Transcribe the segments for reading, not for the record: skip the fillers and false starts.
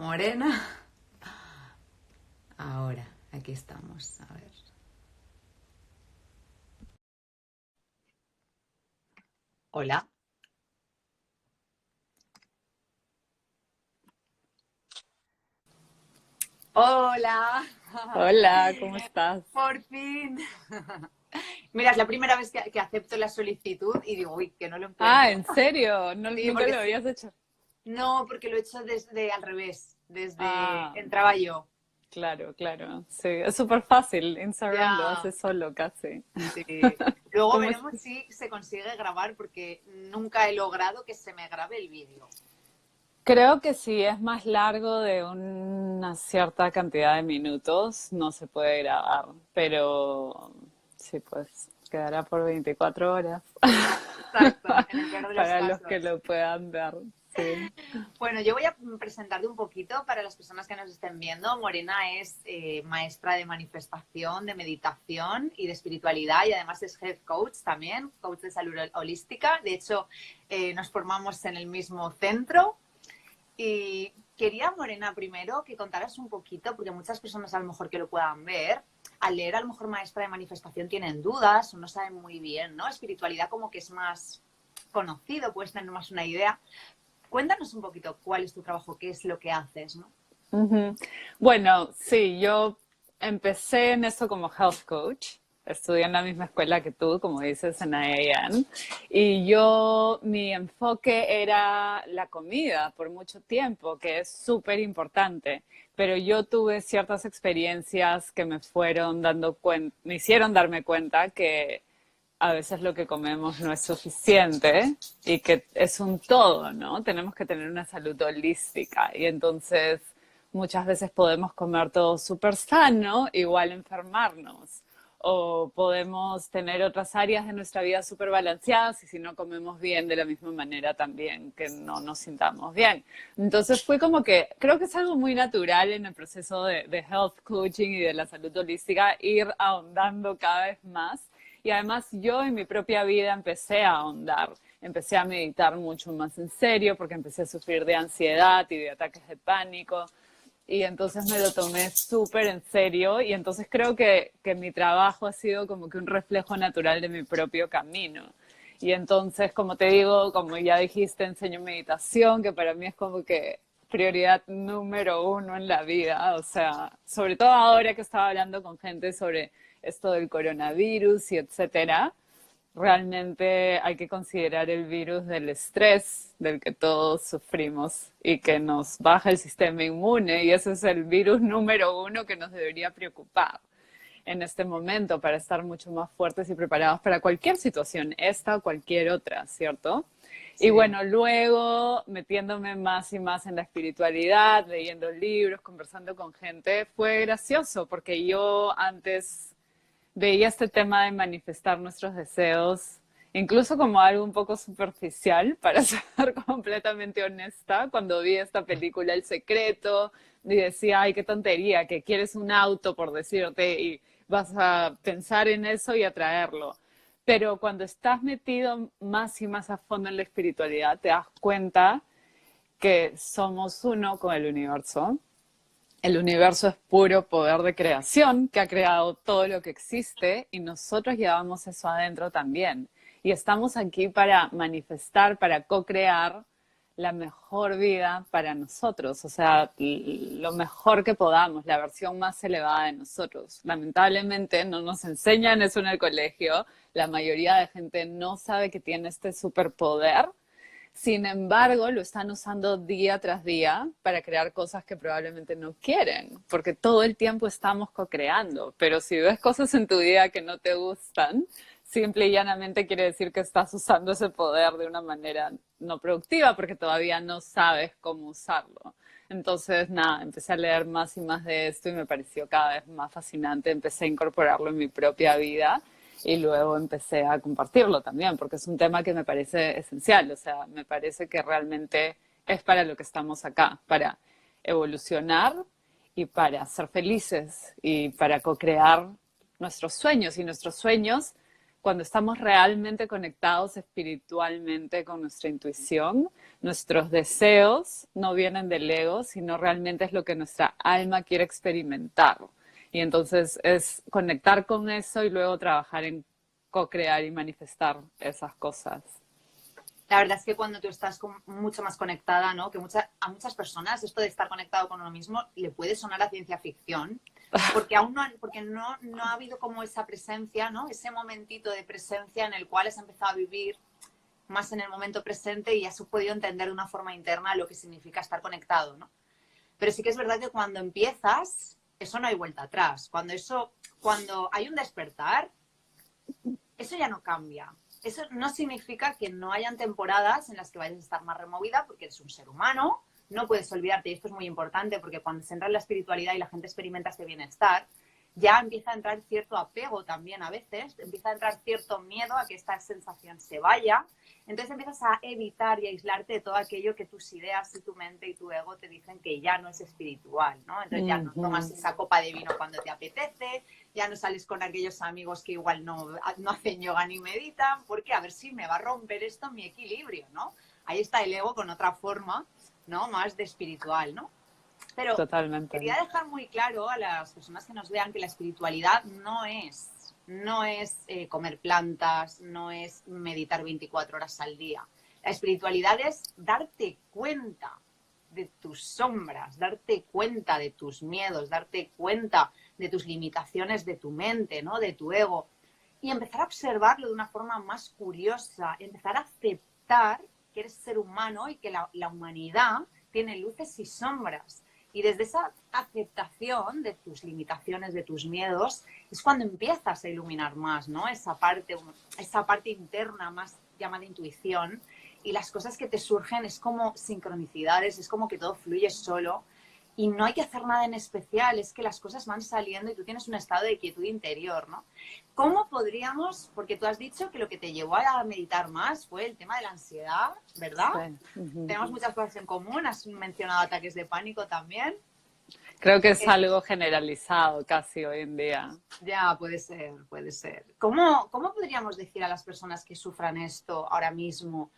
Morena. Ahora, aquí estamos. A ver. Hola. Hola. Hola, ¿cómo estás? Por fin. Mira, es la primera vez que acepto la solicitud y digo, uy, que no lo Ah, encuentro. ¿en serio? Sí, Nunca porque lo habías hecho. no, porque lo he hecho desde al revés. Desde Ah, entraba yo. claro, claro. Sí, es súper fácil. Instagram lo Ya. hace solo casi. Sí. Luego ¿Cómo es? veremos si se consigue grabar porque nunca he logrado que se me grabe el vídeo. Creo que si es más largo de una cierta cantidad de minutos, no se puede grabar, pero sí, pues quedará por 24 horas Exacto, en el peor de los para los que casos. lo puedan ver. Sí. Bueno, yo voy a presentarte un poquito para las personas que nos estén viendo. Morena es maestra de manifestación, de meditación y de espiritualidad y además es head coach también, coach de salud holística. De hecho, nos formamos en el mismo centro y quería, Morena, primero que contaras un poquito, porque muchas personas a lo mejor que lo puedan ver, al leer a lo mejor maestra de manifestación tienen dudas o no saben muy bien, ¿no? Espiritualidad como que es más conocido, puedes tener más una idea. Cuéntanos un poquito cuál es tu trabajo, qué es lo que haces, ¿no? Ujú. Bueno, sí, yo empecé en eso como health coach. Estudié en la misma escuela que tú, como dices, en IAN. Y mi enfoque era la comida por mucho tiempo, que es súper importante. Pero yo tuve ciertas experiencias que me fueron me hicieron darme cuenta que a veces lo que comemos no es suficiente y que es un todo, ¿no? Tenemos que tener una salud holística y entonces muchas veces podemos comer todo súper sano, igual enfermarnos. O podemos tener otras áreas de nuestra vida súper balanceadas y si no comemos bien de la misma manera también que no nos sintamos bien. Entonces fue como que creo que es algo muy natural en el proceso de health coaching y de la salud holística ir ahondando cada vez más y además yo en mi propia vida empecé a ahondar, empecé a meditar mucho más en serio porque empecé a sufrir de ansiedad y de ataques de pánico. Y entonces me lo tomé súper en serio y entonces creo que mi trabajo ha sido como que un reflejo natural de mi propio camino. Y entonces, como te digo, como ya dijiste, enseño meditación, que para mí es como que prioridad número uno en la vida. O sea, sobre todo ahora que estaba hablando con gente sobre esto del coronavirus y etcétera, realmente hay que considerar el virus del estrés del que todos sufrimos y que nos baja el sistema inmune y ese es el virus número uno que nos debería preocupar en este momento para estar mucho más fuertes y preparados para cualquier situación, esta o cualquier otra, ¿cierto? Y Sí. bueno, luego metiéndome más y más en la espiritualidad, leyendo libros, conversando con gente, fue gracioso porque yo antes veía este tema de manifestar nuestros deseos, incluso como algo un poco superficial, para ser completamente honesta, cuando vi esta película El Secreto, y decía, ay, qué tontería, que quieres un auto, por decirte, y vas a pensar en eso y atraerlo. Pero cuando estás metido más y más a fondo en la espiritualidad, te das cuenta que somos uno con el universo. El universo es puro poder de creación que ha creado todo lo que existe y nosotros llevamos eso adentro también. Y estamos aquí para manifestar, para co-crear la mejor vida para nosotros, o sea, lo mejor que podamos, la versión más elevada de nosotros. Lamentablemente no nos enseñan eso en el colegio, la mayoría de gente no sabe que tiene este superpoder, sin embargo, lo están usando día tras día para crear cosas que probablemente no quieren, porque todo el tiempo estamos co-creando. Pero si ves cosas en tu vida que no te gustan, simple y llanamente quiere decir que estás usando ese poder de una manera no productiva, porque todavía no sabes cómo usarlo. Entonces, nada, empecé a leer más y más de esto y me pareció cada vez más fascinante. Empecé a incorporarlo en mi propia vida y luego empecé a compartirlo también, porque es un tema que me parece esencial, o sea, me parece que realmente es para lo que estamos acá, para evolucionar y para ser felices y para co-crear nuestros sueños. Y nuestros sueños cuando estamos realmente conectados espiritualmente con nuestra intuición, nuestros deseos no vienen del ego, sino realmente es lo que nuestra alma quiere experimentar. Y entonces es conectar con eso y luego trabajar en co-crear y manifestar esas cosas. La verdad es que cuando tú estás mucho más conectada, ¿no? Que a muchas personas esto de estar conectado con uno mismo le puede sonar a ciencia ficción, porque aún no ha habido como esa presencia, ¿no? Ese momentito de presencia en el cual has empezado a vivir más en el momento presente y has podido entender de una forma interna lo que significa estar conectado, ¿no? Pero sí que es verdad que cuando empiezas, eso no hay vuelta atrás. Cuando hay un despertar, eso ya no cambia. Eso no significa que no hayan temporadas en las que vayas a estar más removida, porque eres un ser humano, no puedes olvidarte, y esto es muy importante, porque cuando se entra en la espiritualidad y la gente experimenta este bienestar, ya empieza a entrar cierto apego también a veces, empieza a entrar cierto miedo a que esta sensación se vaya, entonces empiezas a evitar y a aislarte de todo aquello que tus ideas y tu mente y tu ego te dicen que ya no es espiritual, ¿no? Entonces ya no tomas esa copa de vino cuando te apetece, ya no sales con aquellos amigos que igual no hacen yoga ni meditan, porque a ver si me va a romper esto mi equilibrio, ¿no? Ahí está el ego con otra forma, ¿no? Más de espiritual, ¿no? Pero Totalmente. quería dejar muy claro a las personas que nos vean que la espiritualidad no es comer plantas, no es meditar 24 horas al día. La espiritualidad es darte cuenta de tus sombras, darte cuenta de tus miedos, darte cuenta de tus limitaciones de tu mente, ¿no? De tu ego, y empezar a observarlo de una forma más curiosa, empezar a aceptar que eres ser humano y que la humanidad tiene luces y sombras. Y desde esa aceptación de tus limitaciones, de tus miedos, es cuando empiezas a iluminar más, ¿no? Esa parte interna más llamada intuición, y las cosas que te surgen es como sincronicidades, es como que todo fluye solo y no hay que hacer nada en especial, es que las cosas van saliendo y tú tienes un estado de quietud interior, ¿no? ¿Cómo podríamos, porque tú has dicho que lo que te llevó a meditar más fue el tema de la ansiedad, ¿verdad? Sí. Tenemos muchas cosas en común, has mencionado ataques de pánico también. Creo que es algo generalizado casi hoy en día. Ya, puede ser, puede ser. ¿Cómo podríamos decir a las personas que sufran esto ahora mismo?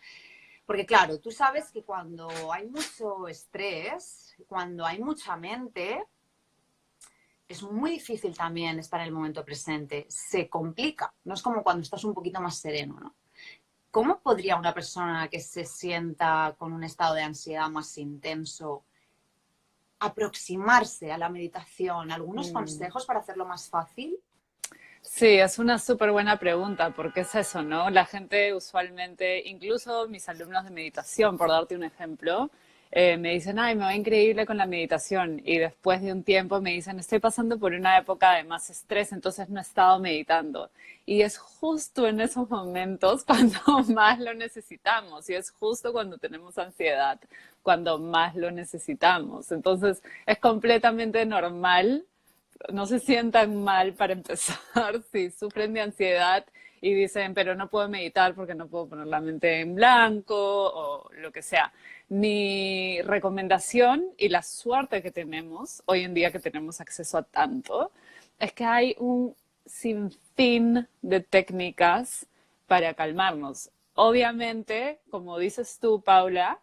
Porque claro, tú sabes que cuando hay mucho estrés, cuando hay mucha mente, es muy difícil también estar en el momento presente. Se complica, no es como cuando estás un poquito más sereno, ¿no? ¿Cómo podría una persona que se sienta con un estado de ansiedad más intenso aproximarse a la meditación? ¿Algunos consejos para hacerlo más fácil? Sí, es una súper buena pregunta, porque es eso, ¿no? La gente usualmente, incluso mis alumnos de meditación, por darte un ejemplo, me dicen, ay, me va increíble con la meditación. Y después de un tiempo me dicen, estoy pasando por una época de más estrés, entonces no he estado meditando. Y es justo en esos momentos cuando más lo necesitamos. Y es justo cuando tenemos ansiedad, cuando más lo necesitamos. Entonces es completamente normal. No se sientan mal para empezar si sufren de ansiedad y dicen, pero no puedo meditar porque no puedo poner la mente en blanco o lo que sea. Mi recomendación y la suerte que tenemos hoy en día, que tenemos acceso a tanto, es que hay un sinfín de técnicas para calmarnos. Obviamente, como dices tú, Paula,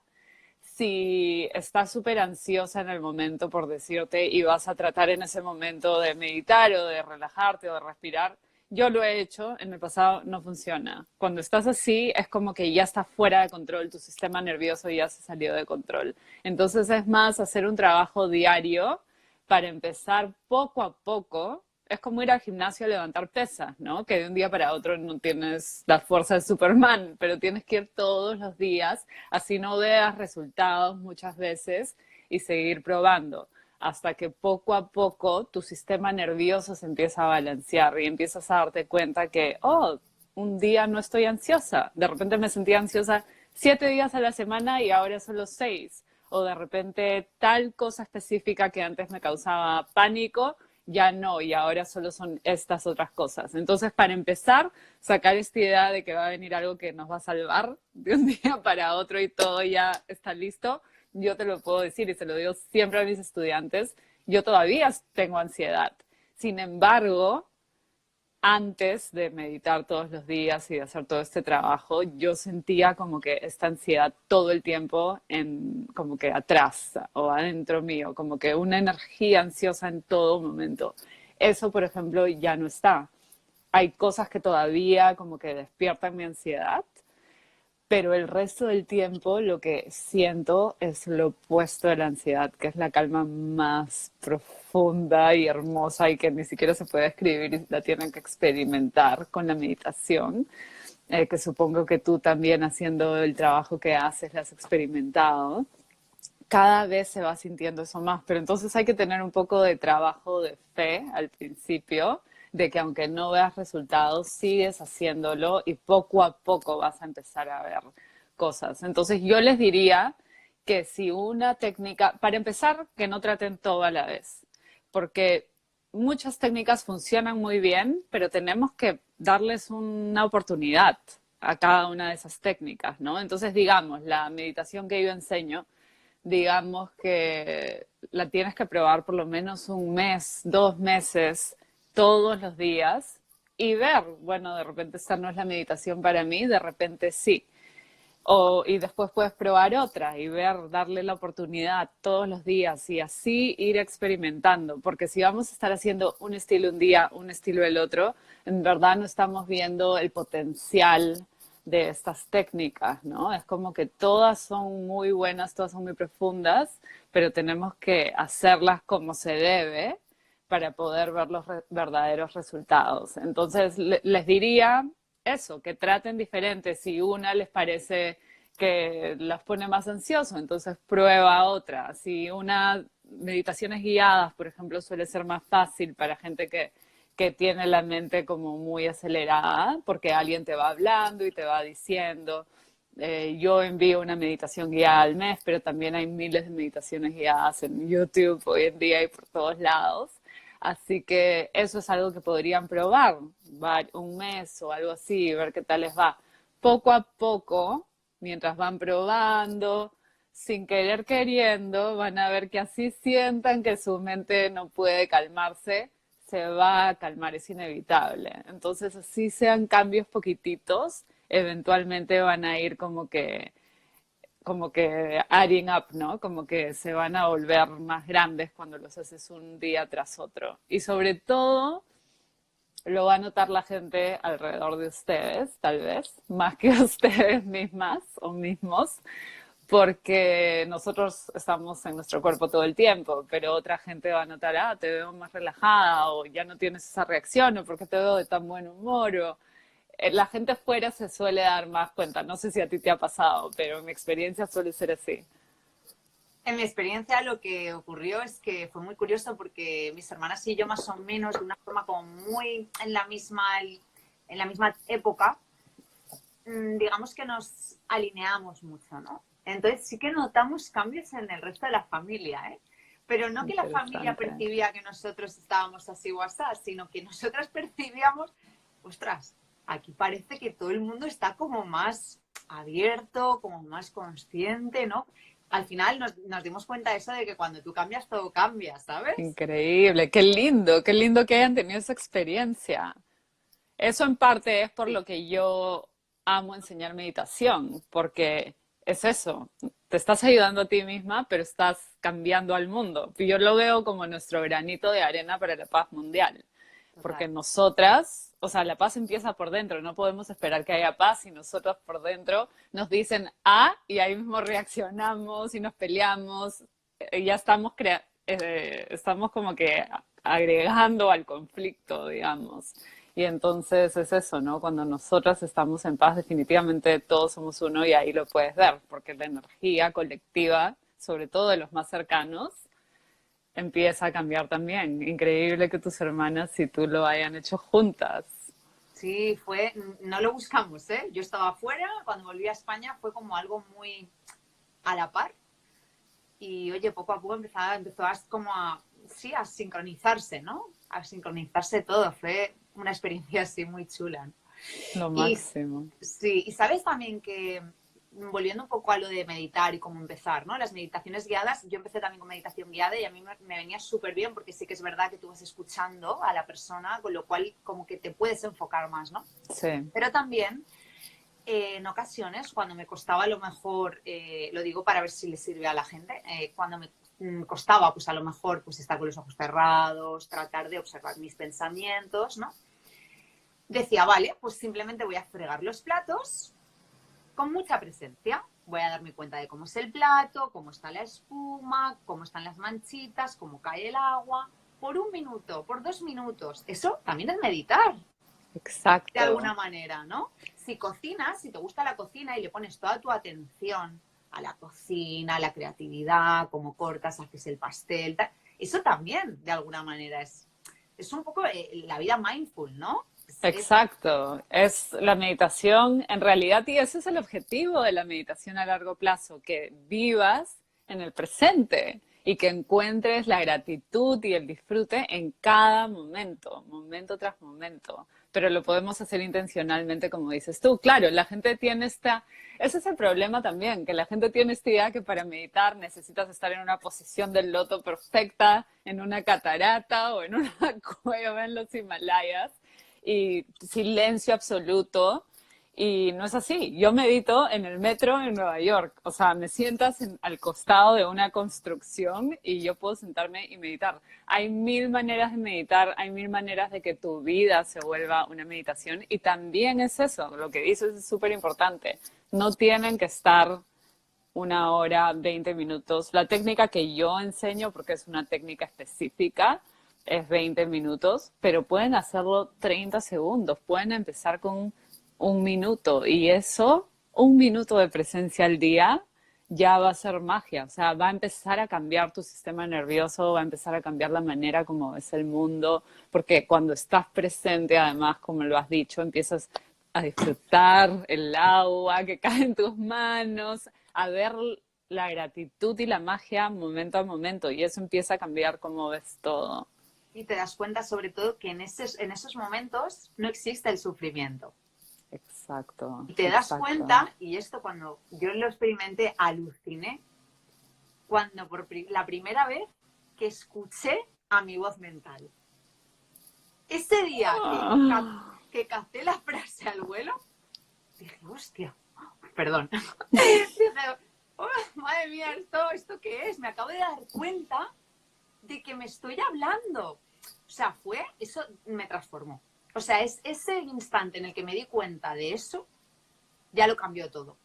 si estás súper ansiosa en el momento, por decirte, y vas a tratar en ese momento de meditar o de relajarte o de respirar, yo lo he hecho, en el pasado no funciona. Cuando estás así, es como que ya está fuera de control, tu sistema nervioso ya se salió de control. Entonces es más hacer un trabajo diario para empezar poco a poco. Es como ir al gimnasio a levantar pesas, ¿no? Que de un día para otro no tienes la fuerza de Superman, pero tienes que ir todos los días, así no veas resultados muchas veces y seguir probando hasta que poco a poco tu sistema nervioso se empieza a balancear y empiezas a darte cuenta que, oh, un día no estoy ansiosa. De repente me sentía ansiosa 7 días a la semana y ahora solo 6. O de repente tal cosa específica que antes me causaba pánico, ya no, y ahora solo son estas otras cosas. Entonces, para empezar, sacar esta idea de que va a venir algo que nos va a salvar de un día para otro y todo ya está listo, yo te lo puedo decir y se lo digo siempre a mis estudiantes, yo todavía tengo ansiedad. Sin embargo, antes de meditar todos los días y de hacer todo este trabajo, yo sentía como que esta ansiedad todo el tiempo como que atrás o adentro mío, como que una energía ansiosa en todo momento. Eso, por ejemplo, ya no está. Hay cosas que todavía como que despiertan mi ansiedad, pero el resto del tiempo lo que siento es lo opuesto de la ansiedad, que es la calma más profunda y hermosa y que ni siquiera se puede describir y la tienen que experimentar con la meditación, que supongo que tú también haciendo el trabajo que haces la has experimentado. Cada vez se va sintiendo eso más, pero entonces hay que tener un poco de trabajo de fe al principio, de que aunque no veas resultados, sigues haciéndolo y poco a poco vas a empezar a ver cosas. Entonces yo les diría que si una técnica, para empezar, que no traten todo a la vez, porque muchas técnicas funcionan muy bien, pero tenemos que darles una oportunidad a cada una de esas técnicas, ¿no? Entonces, digamos, la meditación que yo enseño, digamos que la tienes que probar por lo menos un mes, 2 meses, todos los días y ver, bueno, de repente esta no es la meditación para mí, de repente sí. Y después puedes probar otra y ver, darle la oportunidad todos los días y así ir experimentando, porque si vamos a estar haciendo un estilo un día, un estilo el otro, en verdad no estamos viendo el potencial de estas técnicas, ¿no? Es como que todas son muy buenas, todas son muy profundas, pero tenemos que hacerlas como se debe para poder ver los verdaderos resultados. Entonces, les diría eso, que traten diferentes. Si una les parece que las pone más ansiosos, entonces prueba otra. Si una meditaciones guiadas, por ejemplo, suele ser más fácil para gente que tiene la mente como muy acelerada, porque alguien te va hablando y te va diciendo. Yo envío una meditación guiada al mes, pero también hay miles de meditaciones guiadas en YouTube hoy en día y por todos lados. Así que eso es algo que podrían probar, un mes o algo así, ver qué tal les va. Poco a poco, mientras van probando, sin querer queriendo, van a ver que así sientan que su mente no puede calmarse, se va a calmar, es inevitable. Entonces, así sean cambios poquititos, eventualmente van a ir como que adding up, ¿no? Como que se van a volver más grandes cuando los haces un día tras otro. Y sobre todo, lo va a notar la gente alrededor de ustedes, tal vez, más que ustedes mismas o mismos, porque nosotros estamos en nuestro cuerpo todo el tiempo, pero otra gente va a notar, te veo más relajada, o ya no tienes esa reacción, o porque te veo de tan buen humor, o la gente fuera se suele dar más cuenta. No sé si a ti te ha pasado, pero en mi experiencia suele ser así. En mi experiencia lo que ocurrió es que fue muy curioso porque mis hermanas y yo más o menos de una forma como muy en la misma época, digamos que nos alineamos mucho, ¿no? Entonces sí que notamos cambios en el resto de la familia, ¿eh? Pero no que la familia Interesante. percibía que nosotros estábamos así o así, sino que nosotras percibíamos, ostras, aquí parece que todo el mundo está como más abierto, como más consciente, ¿no? Al final nos dimos cuenta de eso de que cuando tú cambias, todo cambia, ¿sabes? Increíble, qué lindo que hayan tenido esa experiencia. Eso en parte es por Sí. lo que yo amo enseñar meditación, porque es eso, te estás ayudando a ti misma, pero estás cambiando al mundo. Y yo lo veo como nuestro granito de arena para la paz mundial, porque Total. nosotras, o sea, la paz empieza por dentro, no podemos esperar que haya paz y nosotros por dentro nos dicen y ahí mismo reaccionamos y nos peleamos, y ya estamos como que agregando al conflicto, digamos. Y entonces es eso, ¿no? Cuando nosotras estamos en paz, definitivamente todos somos uno y ahí lo puedes ver, porque la energía colectiva, sobre todo de los más cercanos, empieza a cambiar también. Increíble que tus hermanas y tú lo hayan hecho juntas. Sí, no lo buscamos, ¿eh? Yo estaba afuera, cuando volví a España fue como algo muy a la par y oye, poco a poco empezó como sí, a sincronizarse, ¿no? A sincronizarse todo, fue una experiencia así muy chula, ¿no? Lo Y máximo. sí, y sabes también que volviendo un poco a lo de meditar y cómo empezar, ¿no? Las meditaciones guiadas, yo empecé también con meditación guiada y a mí me venía súper bien porque sí que es verdad que tú vas escuchando a la persona, con lo cual como que te puedes enfocar más, ¿no? Sí. Pero también en ocasiones cuando me costaba a lo mejor, lo digo para ver si le sirve a la gente, cuando me costaba pues a lo mejor pues estar con los ojos cerrados, tratar de observar mis pensamientos, ¿no? Decía, vale, pues simplemente voy a fregar los platos con mucha presencia. Voy a darme cuenta de cómo es el plato, cómo está la espuma, cómo están las manchitas, cómo cae el agua. Por 1 minuto, por 2 minutos. Eso también es meditar, de Exacto. alguna manera, ¿no? Si cocinas, si te gusta la cocina y le pones toda tu atención a la cocina, a la creatividad, cómo cortas, haces el pastel, tal, eso también, de alguna manera, es un poco la vida mindful, ¿no? Exacto, es la meditación en realidad y ese es el objetivo de la meditación a largo plazo, que vivas en el presente y que encuentres la gratitud y el disfrute en cada momento, momento tras momento. Pero lo podemos hacer intencionalmente, como dices tú. Claro, la gente tiene ese es el problema también, que la gente tiene esta idea que para meditar necesitas estar en una posición del loto perfecta, en una catarata o en una cueva en los Himalayas y silencio absoluto. Y no es así. Yo medito en el metro en Nueva York. O sea, me sientas al costado de una construcción y yo puedo sentarme y meditar. Hay 1000 maneras de meditar, hay 1000 maneras de que tu vida se vuelva una meditación. Y también es eso, lo que dices es súper importante. No tienen que estar 1 hora, 20 minutos. La técnica que yo enseño, porque es una técnica específica, es 20 minutos, pero pueden hacerlo 30 segundos, pueden empezar con 1 minuto y eso, 1 minuto de presencia al día, ya va a ser magia, o sea, va a empezar a cambiar tu sistema nervioso, va a empezar a cambiar la manera como ves el mundo, porque cuando estás presente, además, como lo has dicho, empiezas a disfrutar el agua que cae en tus manos, a ver la gratitud y la magia momento a momento y eso empieza a cambiar cómo ves todo. Y te das cuenta sobre todo que en esos momentos no existe el sufrimiento. Exacto, Y te das exacto. cuenta, y esto cuando yo lo experimenté, aluciné, cuando por la primera vez que escuché a mi voz mental. Ese día Ah, que capté la frase al vuelo, dije, hostia, perdón, dije, oh, madre mía, ¿esto qué es? Me acabo de dar cuenta de que me estoy hablando. O sea, eso me transformó. O sea, es ese instante en el que me di cuenta de eso, ya lo cambió todo.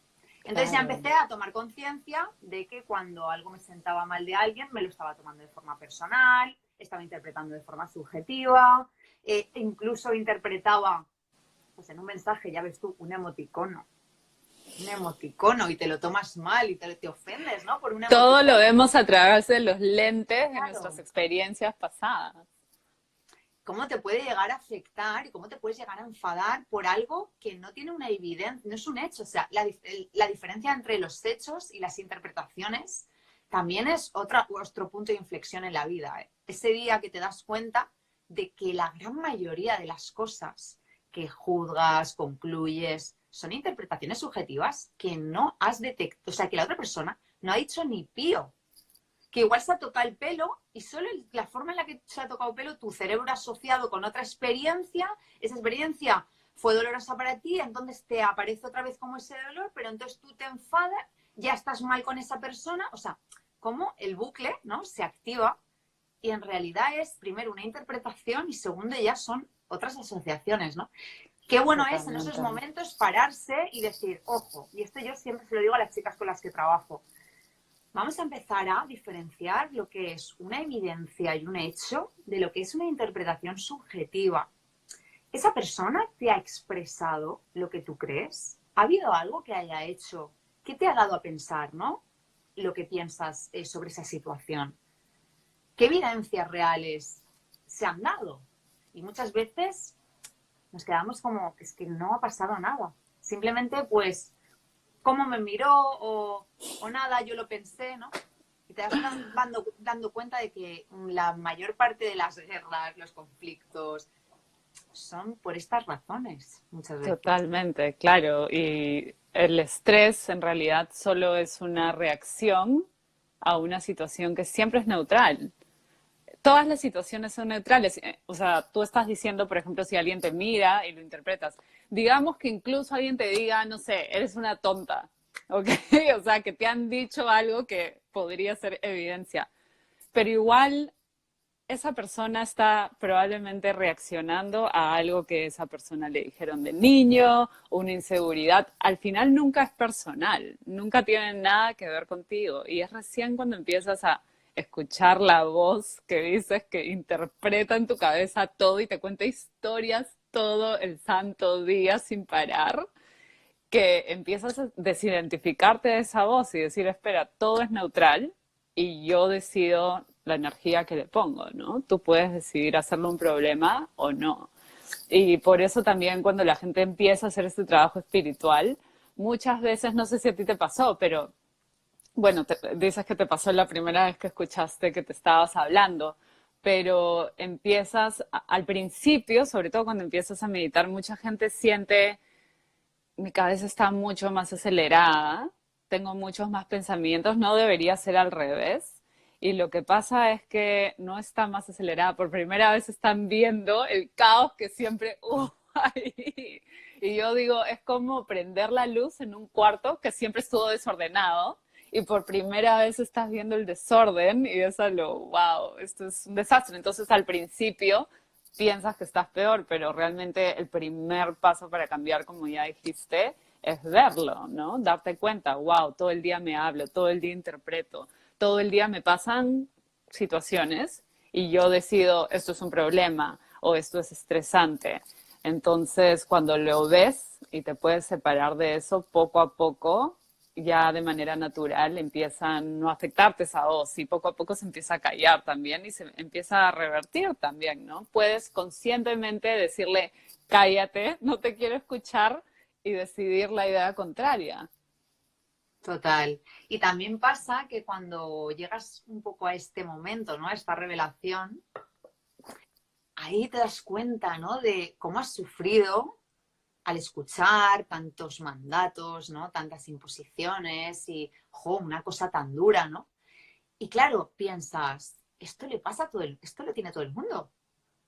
Entonces ya claro. empecé a tomar conciencia de que cuando algo me sentaba mal de alguien, me lo estaba tomando de forma personal, estaba interpretando de forma subjetiva, incluso interpretaba, pues en un mensaje, ya ves tú, un emoticono y te lo tomas mal y te ofendes, ¿no? Por un Todo lo emoticono. vemos a través de los lentes de nuestras Claro. experiencias pasadas. Cómo te puede llegar a afectar y cómo te puedes llegar a enfadar por algo que no tiene una evidencia, no es un hecho. O sea, la diferencia entre los hechos y las interpretaciones también es otro punto de inflexión en la vida. ¿Eh? Ese día que te das cuenta de que la gran mayoría de las cosas que juzgas, concluyes, son interpretaciones subjetivas que no has detectado, o sea, que la otra persona no ha dicho ni pío, que igual se ha tocado el pelo y solo la forma en la que se ha tocado el pelo, tu cerebro ha asociado con otra experiencia, esa experiencia fue dolorosa para ti, entonces te aparece otra vez como ese dolor, pero entonces tú te enfadas, ya estás mal con esa persona, o sea, como el bucle, ¿no? Se activa y en realidad es primero una interpretación y segundo ya son otras asociaciones, ¿no? Qué bueno es en esos Totalmente. momentos pararse y decir, ojo, y esto yo siempre se lo digo a las chicas con las que trabajo, vamos a empezar a diferenciar lo que es una evidencia y un hecho de lo que es una interpretación subjetiva. ¿Esa persona te ha expresado lo que tú crees? ¿Ha habido algo que haya hecho que te ha dado a pensar, ¿no? Lo que piensas sobre esa situación. ¿Qué evidencias reales se han dado? Y muchas veces nos quedamos como, es que no ha pasado nada. Simplemente, pues, cómo me miró o nada, yo lo pensé, ¿no? Y te vas dando cuenta de que la mayor parte de las guerras, los conflictos, son por estas razones muchas veces. Totalmente, claro. Y el estrés en realidad solo es una reacción a una situación que siempre es neutral. Todas las situaciones son neutrales. O sea, tú estás diciendo, por ejemplo, si alguien te mira y lo interpretas, digamos que incluso alguien te diga, no sé, eres una tonta, ¿ok? O sea, que te han dicho algo que podría ser evidencia. Pero igual esa persona está probablemente reaccionando a algo que esa persona le dijeron de niño, una inseguridad. Al final nunca es personal, nunca tiene nada que ver contigo. Y es recién cuando empiezas a escuchar la voz que dices que interpreta en tu cabeza todo y te cuenta historias todo el santo día sin parar, que empiezas a desidentificarte de esa voz y decir, espera, todo es neutral y yo decido la energía que le pongo, ¿no? Tú puedes decidir hacerlo un problema o no. Y por eso también cuando la gente empieza a hacer este trabajo espiritual, muchas veces, no sé si a ti te pasó, pero bueno, dices que te pasó la primera vez que escuchaste que te estabas hablando, pero empiezas, al principio, sobre todo cuando empiezas a meditar, mucha gente siente mi cabeza está mucho más acelerada, tengo muchos más pensamientos, no debería ser al revés. Y lo que pasa es que no está más acelerada. Por primera vez están viendo el caos que siempre hubo ahí. Y yo digo, es como prender la luz en un cuarto que siempre estuvo desordenado. Y por primera vez estás viendo el desorden y es algo, wow, esto es un desastre. Entonces al principio piensas que estás peor, pero realmente el primer paso para cambiar, como ya dijiste, es verlo, ¿no? Darte cuenta, wow, todo el día me hablo, todo el día interpreto, todo el día me pasan situaciones y yo decido esto es un problema o esto es estresante. Entonces, cuando lo ves y te puedes separar de eso poco a poco, ya de manera natural empieza a no afectarte esa voz y poco a poco se empieza a callar también y se empieza a revertir también, ¿no? Puedes conscientemente decirle, cállate, no te quiero escuchar y decidir la idea contraria. Total. Y también pasa que cuando llegas un poco a este momento, ¿no? A esta revelación, ahí te das cuenta, ¿no? De cómo has sufrido al escuchar tantos mandatos, ¿no? Tantas imposiciones y, jo, una cosa tan dura, ¿no? Y claro, piensas, esto le pasa a esto lo tiene todo el mundo.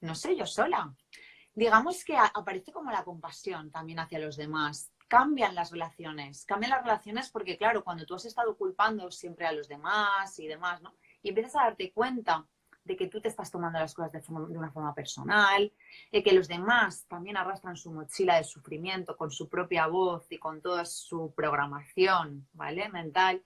No sé, yo sola. Digamos que aparece como la compasión también hacia los demás. Cambian las relaciones porque, claro, cuando tú has estado culpando siempre a los demás y demás, ¿no? Y empiezas a darte cuenta de que tú te estás tomando las cosas de una forma personal, de que los demás también arrastran su mochila de sufrimiento con su propia voz y con toda su programación, ¿vale? Mental.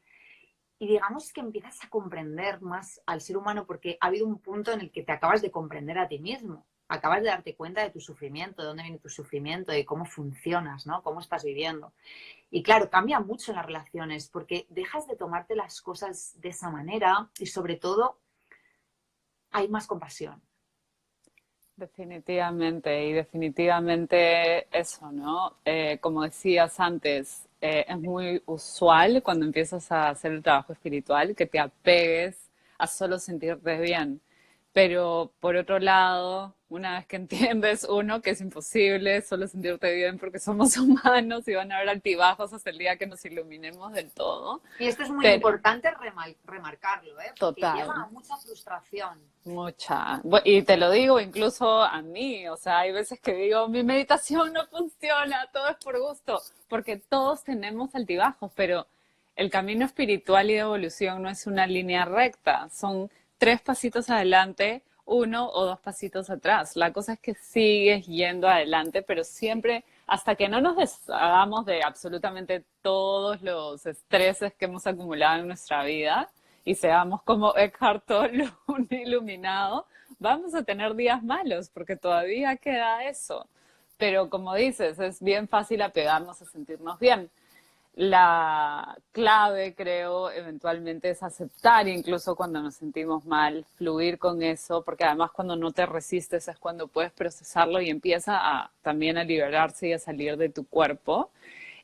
Y digamos que empiezas a comprender más al ser humano porque ha habido un punto en el que te acabas de comprender a ti mismo. Acabas de darte cuenta de tu sufrimiento, de dónde viene tu sufrimiento, de cómo funcionas, ¿no? Cómo estás viviendo. Y claro, cambia mucho en las relaciones porque dejas de tomarte las cosas de esa manera y sobre todo hay más compasión. Definitivamente, y definitivamente eso, ¿no? Como decías antes, es muy usual cuando empiezas a hacer el trabajo espiritual que te apegues a solo sentirte bien. Pero por otro lado, una vez que entiendes, uno, que es imposible solo sentirte bien porque somos humanos y van a haber altibajos hasta el día que nos iluminemos del todo. Y esto es muy Pero, importante remarcarlo, ¿eh? Porque lleva total. a mucha frustración. Mucha. Y te lo digo incluso a mí, o sea, hay veces que digo, mi meditación no funciona, todo es por gusto, porque todos tenemos altibajos, pero el camino espiritual y de evolución no es una línea recta, son 3 pasitos adelante, 1 o 2 pasitos atrás. La cosa es que sigues yendo adelante, pero siempre, hasta que no nos deshagamos de absolutamente todos los estreses que hemos acumulado en nuestra vida, y seamos como Eckhart Tolle, un iluminado, vamos a tener días malos porque todavía queda eso. Pero como dices, es bien fácil apegarnos a sentirnos bien. La clave, creo, eventualmente es aceptar incluso cuando nos sentimos mal, fluir con eso, porque además cuando no te resistes es cuando puedes procesarlo y empieza también a liberarse y a salir de tu cuerpo.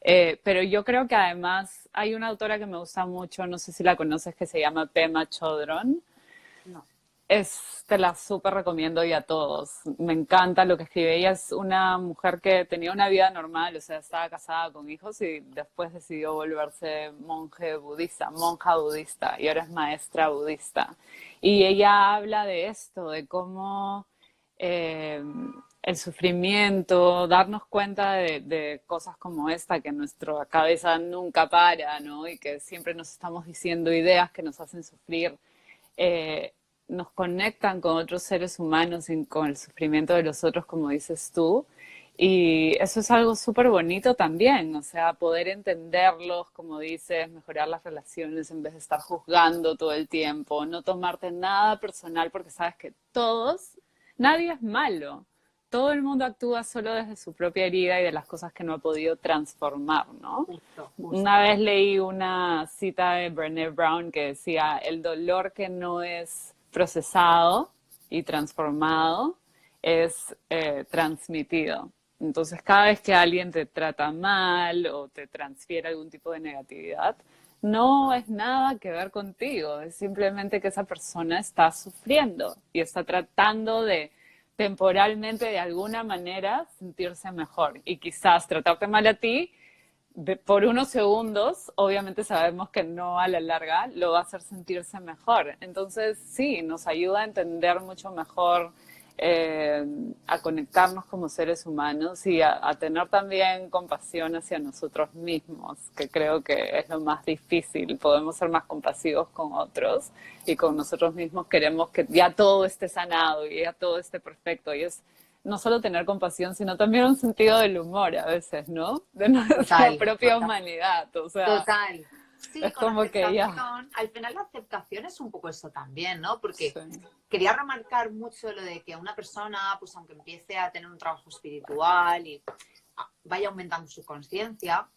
Pero yo creo que además hay una autora que me gusta mucho, no sé si la conoces, que se llama Pema Chodron. No. Te la súper recomiendo y a todos. Me encanta lo que escribe. Ella es una mujer que tenía una vida normal, o sea, estaba casada con hijos y después decidió volverse monja budista, y ahora es maestra budista. Y ella habla de esto, de cómo eh, el sufrimiento, darnos cuenta de cosas como esta, que nuestra cabeza nunca para, ¿no? Y que siempre nos estamos diciendo ideas que nos hacen sufrir. eh, Nos conectan con otros seres humanos y con el sufrimiento de los otros, como dices tú. Y eso es algo súper bonito también, o sea, poder entenderlos, como dices, mejorar las relaciones en vez de estar juzgando todo el tiempo, no tomarte nada personal porque sabes que nadie es malo. Todo el mundo actúa solo desde su propia herida y de las cosas que no ha podido transformar, ¿no? Justo, Una justo. vez leí una cita de Brené Brown que decía, el dolor que no es procesado y transformado es transmitido. Entonces, cada vez que alguien te trata mal o te transfiere algún tipo de negatividad, no es nada que ver contigo, es simplemente que esa persona está sufriendo y está tratando de temporalmente, de alguna manera, sentirse mejor. Y quizás tratarte mal a ti por unos segundos, obviamente sabemos que no a la larga lo va a hacer sentirse mejor. Entonces, sí, nos ayuda a entender mucho mejor, eh, a conectarnos como seres humanos y a tener también compasión hacia nosotros mismos, que creo que es lo más difícil. Podemos ser más compasivos con otros y con nosotros mismos queremos que ya todo esté sanado y ya todo esté perfecto. Y es no solo tener compasión, sino también un sentido del humor a veces, ¿no? De nuestra Total, propia total. humanidad. O sea, Total. Sí, es con como que ya. aceptación. Al final la aceptación es un poco eso también, ¿no? Porque Sí, quería remarcar mucho lo de que una persona, pues aunque empiece a tener un trabajo espiritual y vaya aumentando su conciencia,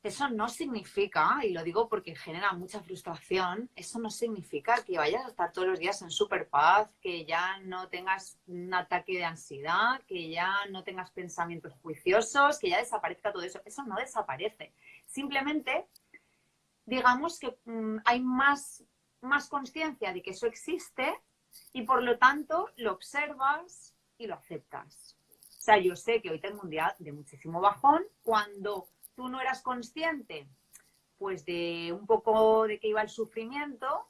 eso no significa, y lo digo porque genera mucha frustración, eso no significa que vayas a estar todos los días en super paz, que ya no tengas un ataque de ansiedad, que ya no tengas pensamientos juiciosos, que ya desaparezca todo eso. Eso no desaparece. Simplemente, digamos que hay más conciencia de que eso existe y por lo tanto lo observas y lo aceptas. O sea, yo sé que hoy tengo un día de muchísimo bajón cuando tú no eras consciente pues de un poco de qué iba el sufrimiento,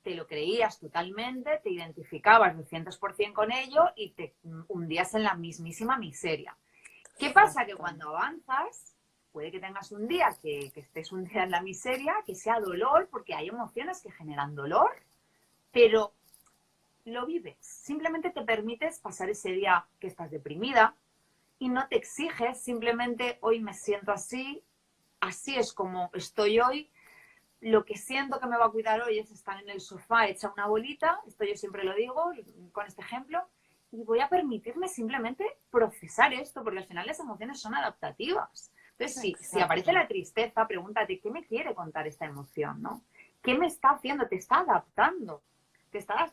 te lo creías totalmente, te identificabas 200% con ello y te hundías en la mismísima miseria. ¿Qué pasa? Que exacto. cuando avanzas, puede que tengas un día que estés un día en la miseria, que sea dolor, porque hay emociones que generan dolor, pero lo vives. Simplemente te permites pasar ese día que estás deprimida y no te exiges, simplemente hoy me siento así, así es como estoy hoy. Lo que siento que me va a cuidar hoy es estar en el sofá hecha una bolita, esto yo siempre lo digo con este ejemplo, y voy a permitirme simplemente procesar esto, porque al final las emociones son adaptativas. Entonces, si aparece Exacto. la tristeza, pregúntate, ¿qué me quiere contar esta emoción? ¿No? ¿Qué me está haciendo? Te está adaptando. Te estás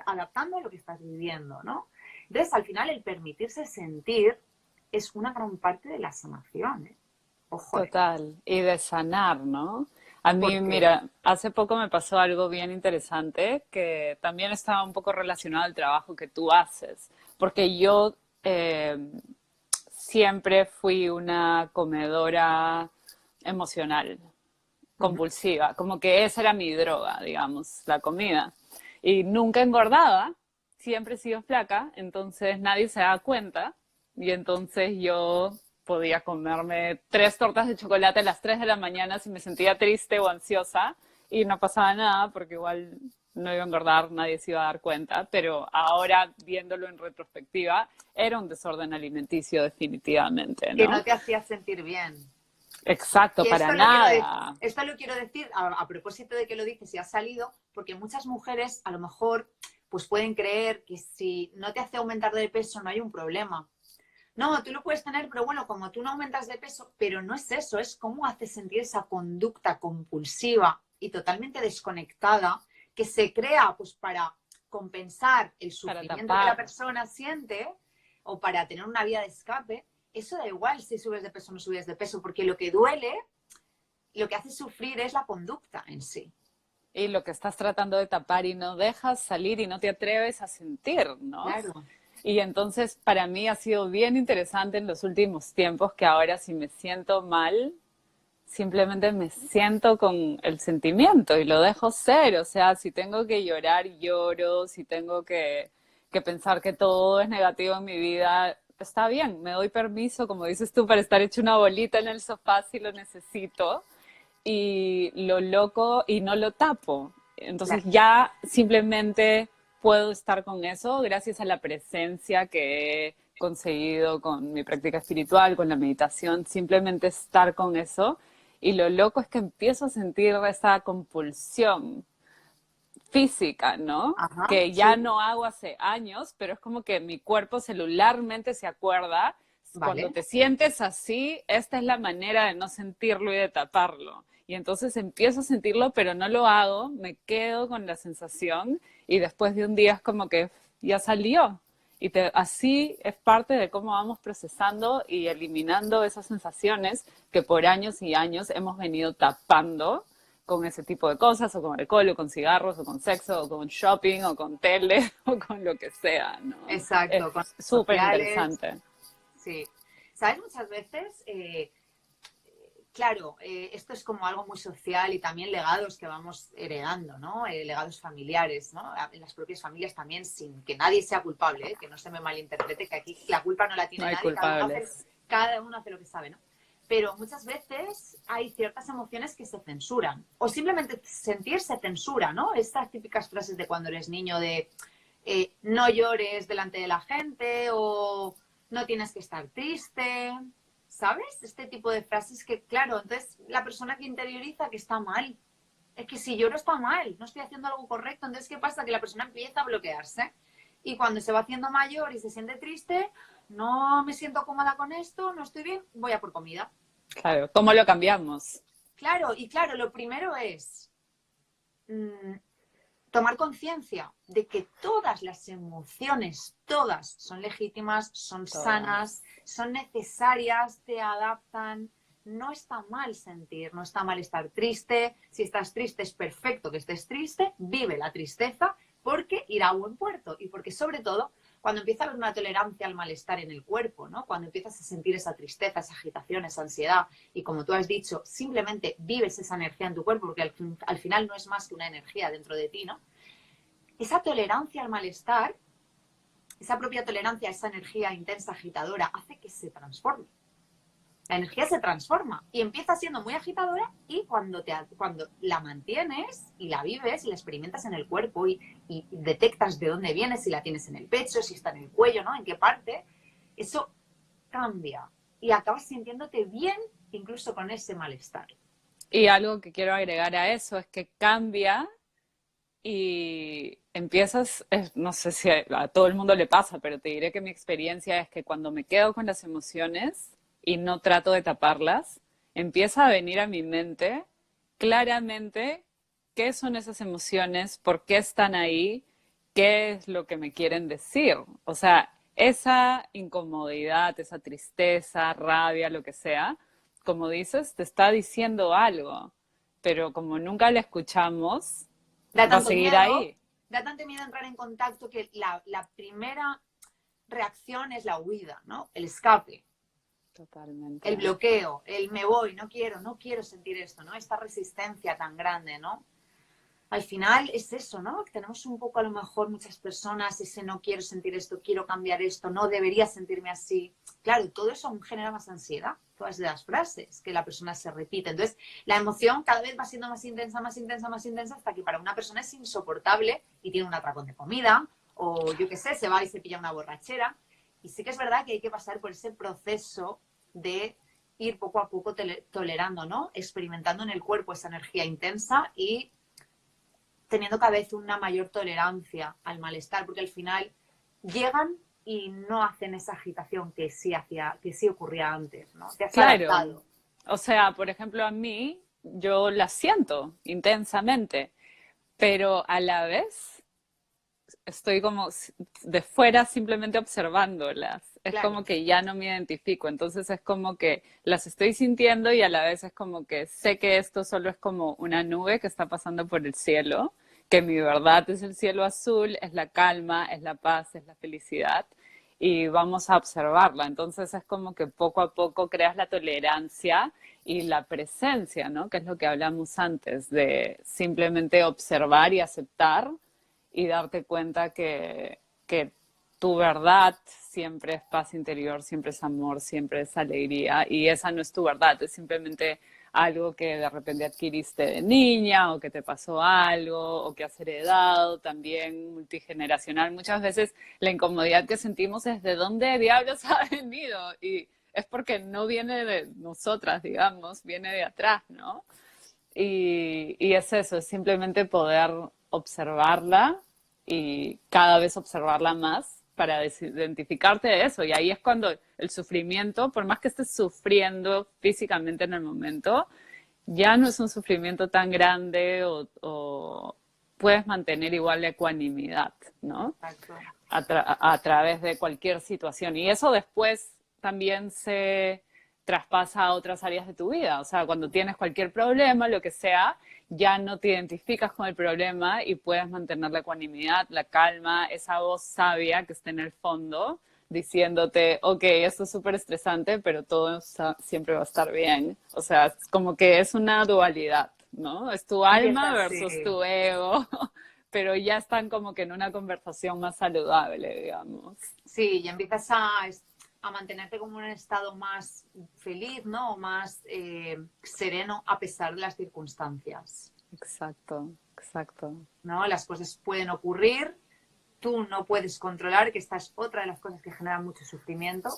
adaptando a lo que estás viviendo, ¿no? Entonces, al final, el permitirse sentir es una gran parte de la sanación, ¿eh? Ojo, ¿eh? Total. Y de sanar, ¿no? A mí, Porque mira, hace poco me pasó algo bien interesante que también estaba un poco relacionado al trabajo que tú haces, porque yo siempre fui una comedora emocional, compulsiva, como que esa era mi droga, digamos, la comida. Y nunca engordaba, siempre he sido flaca, entonces nadie se da cuenta y entonces yo podía comerme 3 tortas de chocolate a las 3 de la mañana si me sentía triste o ansiosa y no pasaba nada porque igual no iba a engordar, nadie se iba a dar cuenta, pero ahora viéndolo en retrospectiva, era un desorden alimenticio definitivamente, que no ¿no? te hacía sentir bien. Exacto, Y para nada. esto lo quiero decir a propósito de que lo dices y ha salido, porque muchas mujeres a lo mejor pues pueden creer que si no te hace aumentar de peso no hay un problema. No, tú lo puedes tener, pero bueno, como tú no aumentas de peso, pero no es eso, es cómo hace sentir esa conducta compulsiva y totalmente desconectada que se crea pues para compensar el Para sufrimiento que la tapar. persona siente o para tener una vía de escape. Eso da igual si subes de peso o no subes de peso, porque lo que duele, lo que hace sufrir es la conducta en sí. y lo que estás tratando de tapar y no dejas salir y no te atreves a sentir, ¿no? Claro. Y entonces para mí ha sido bien interesante en los últimos tiempos que ahora si me siento mal, simplemente me siento con el sentimiento y lo dejo ser. O sea, si tengo que llorar, lloro. Si tengo que pensar que todo es negativo en mi vida, está bien. Me doy permiso, como dices tú, para estar hecho una bolita en el sofá si lo necesito. Y lo loco y no lo tapo. Entonces Claro. ya simplemente puedo estar con eso gracias a la presencia que he conseguido con mi práctica espiritual, con la meditación, simplemente estar con eso. Y lo loco es que empiezo a sentir esa compulsión física, ¿no? Ajá, Que ya sí. no hago hace años, pero es como que mi cuerpo celularmente se acuerda. Cuando Vale. te sientes así, esta es la manera de no sentirlo y de taparlo. Y entonces empiezo a sentirlo, pero no lo hago, me quedo con la sensación y después de un día es como que ya salió. Así es parte de cómo vamos procesando y eliminando esas sensaciones que por años y años hemos venido tapando con ese tipo de cosas, o con alcohol, o con cigarros, o con sexo, o con shopping, o con tele, o con lo que sea, ¿no? Es Exacto, con redes súper sociales. interesante. Sí. ¿Sabes? Muchas veces, claro, esto es como algo muy social y también legados que vamos heredando, ¿no? Legados familiares, ¿no? En las propias familias también, sin que nadie sea culpable, ¿eh? Que no se me malinterprete, que aquí la culpa no la No tiene hay nadie, culpables. cada uno hace lo que sabe, ¿no? Pero muchas veces hay ciertas emociones que se censuran o simplemente sentir se censura, ¿no? Estas típicas frases de cuando eres niño de no llores delante de la gente o no tienes que estar triste, ¿sabes? Este tipo de frases que, claro, entonces la persona que interioriza que está mal. Es que si lloro está mal, no estoy haciendo algo correcto. Entonces, ¿qué pasa? Que la persona empieza a bloquearse. Y cuando se va haciendo mayor y se siente triste, no me siento cómoda con esto, no estoy bien, voy a por comida. Claro, ¿cómo lo cambiamos? Claro, y claro, lo primero es tomar conciencia de que todas las emociones, todas son legítimas, son Todas. sanas, son necesarias, te adaptan. No está mal sentir, no está mal estar triste. Si estás triste es perfecto que estés triste, vive la tristeza porque irá a buen puerto y porque sobre todo cuando empieza a haber una tolerancia al malestar en el cuerpo, ¿no? Cuando empiezas a sentir esa tristeza, esa agitación, esa ansiedad y como tú has dicho, simplemente vives esa energía en tu cuerpo porque al final no es más que una energía dentro de ti, ¿no? Esa tolerancia al malestar, esa propia tolerancia a esa energía intensa, agitadora, hace que se transforme. La energía se transforma y empieza siendo muy agitadora y cuando la mantienes y la vives y la experimentas en el cuerpo y detectas de dónde viene, si la tienes en el pecho, si está en el cuello, ¿no? En qué parte, eso cambia y acabas sintiéndote bien incluso con ese malestar. Y algo que quiero agregar a eso es que cambia y empiezas, no sé si a todo el mundo le pasa, pero te diré que mi experiencia es que cuando me quedo con las emociones y no trato de taparlas, empieza a venir a mi mente claramente qué son esas emociones, por qué están ahí, qué es lo que me quieren decir. O sea, esa incomodidad, esa tristeza, rabia, lo que sea, como dices, te está diciendo algo, pero como nunca la escuchamos, Da va a tanto seguir miedo, ahí. da tanto miedo entrar en contacto que la primera reacción es la huida, ¿no? El escape, el Totalmente. bloqueo, el me voy, no quiero sentir esto, ¿no? Esta resistencia tan grande, ¿no? Al final es eso, ¿no? Tenemos un poco a lo mejor muchas personas ese no quiero sentir esto, quiero cambiar esto, no debería sentirme así. Claro, todo eso genera más ansiedad, todas las frases que la persona se repite. Entonces, la emoción cada vez va siendo más intensa, más intensa, más intensa, hasta que para una persona es insoportable y tiene un atracón de comida o yo qué sé, se va y se pilla una borrachera. Y sí que es verdad que hay que pasar por ese proceso de ir poco a poco tolerando, ¿no? Experimentando en el cuerpo esa energía intensa y teniendo cada vez una mayor tolerancia al malestar, porque al final llegan y no hacen esa agitación que sí ocurría antes, ¿no? Te has Claro. adaptado. O sea, por ejemplo, a mí, yo la siento intensamente, pero a la vez estoy como de fuera simplemente observándolas. Es Claro, como que ya no me identifico, entonces es como que las estoy sintiendo y a la vez es como que sé que esto solo es como una nube que está pasando por el cielo, que mi verdad es el cielo azul, es la calma, es la paz, es la felicidad y vamos a observarla. Entonces es como que poco a poco creas la tolerancia y la presencia, ¿no? Que es lo que hablamos antes, de simplemente observar y aceptar y darte cuenta que tu verdad siempre es paz interior, siempre es amor, siempre es alegría y esa no es tu verdad, es simplemente algo que de repente adquiriste de niña o que te pasó algo o que has heredado también multigeneracional. Muchas veces la incomodidad que sentimos es de dónde diablos ha venido y es porque no viene de nosotras, digamos, viene de atrás, ¿no? Y es eso, es simplemente poder observarla y cada vez observarla más para identificarte de eso. Y ahí es cuando el sufrimiento, por más que estés sufriendo físicamente en el momento, ya no es un sufrimiento tan grande o puedes mantener igual la ecuanimidad, ¿no? exacto. A través de cualquier situación. Y eso después también se traspasa a otras áreas de tu vida. O sea, cuando tienes cualquier problema, lo que sea, ya no te identificas con el problema y puedes mantener la ecuanimidad, la calma, esa voz sabia que está en el fondo diciéndote, ok, esto es súper estresante, pero todo siempre va a estar bien. O sea, es como que es una dualidad, ¿no? Es tu Empieza alma así. versus tu ego, pero ya están como que en una conversación más saludable, digamos. Sí, y empiezas a mantenerte como en un estado más feliz, ¿no? O más sereno a pesar de las circunstancias, Exacto, exacto. ¿no? Las cosas pueden ocurrir, tú no puedes controlar, que esta es otra de las cosas que generan mucho sufrimiento,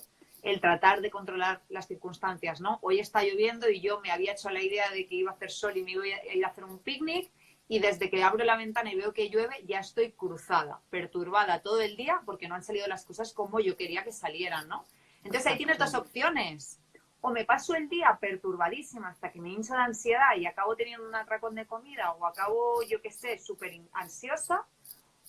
el tratar de controlar las circunstancias, ¿no? Hoy está lloviendo y yo me había hecho la idea de que iba a hacer sol y me iba a ir a hacer un picnic y desde que abro la ventana y veo que llueve ya estoy cruzada, perturbada todo el día porque no han salido las cosas como yo quería que salieran, ¿no? Entonces ahí tienes Exacto. dos opciones. O me paso el día perturbadísima hasta que me hincho de ansiedad y acabo teniendo un atracón de comida o acabo, yo qué sé, súper ansiosa,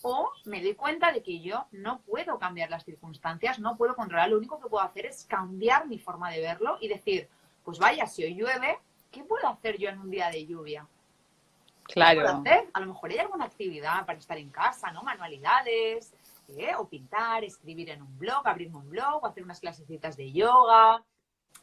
o me doy cuenta de que yo no puedo cambiar las circunstancias, no puedo controlar, lo único que puedo hacer es cambiar mi forma de verlo y decir, pues vaya, si hoy llueve, ¿qué puedo hacer yo en un día de lluvia? ¿Qué puedo Claro, hacer? A lo mejor hay alguna actividad para estar en casa, ¿no? Manualidades, o pintar, escribir en un blog, abrirme un blog, o hacer unas clasecitas de yoga,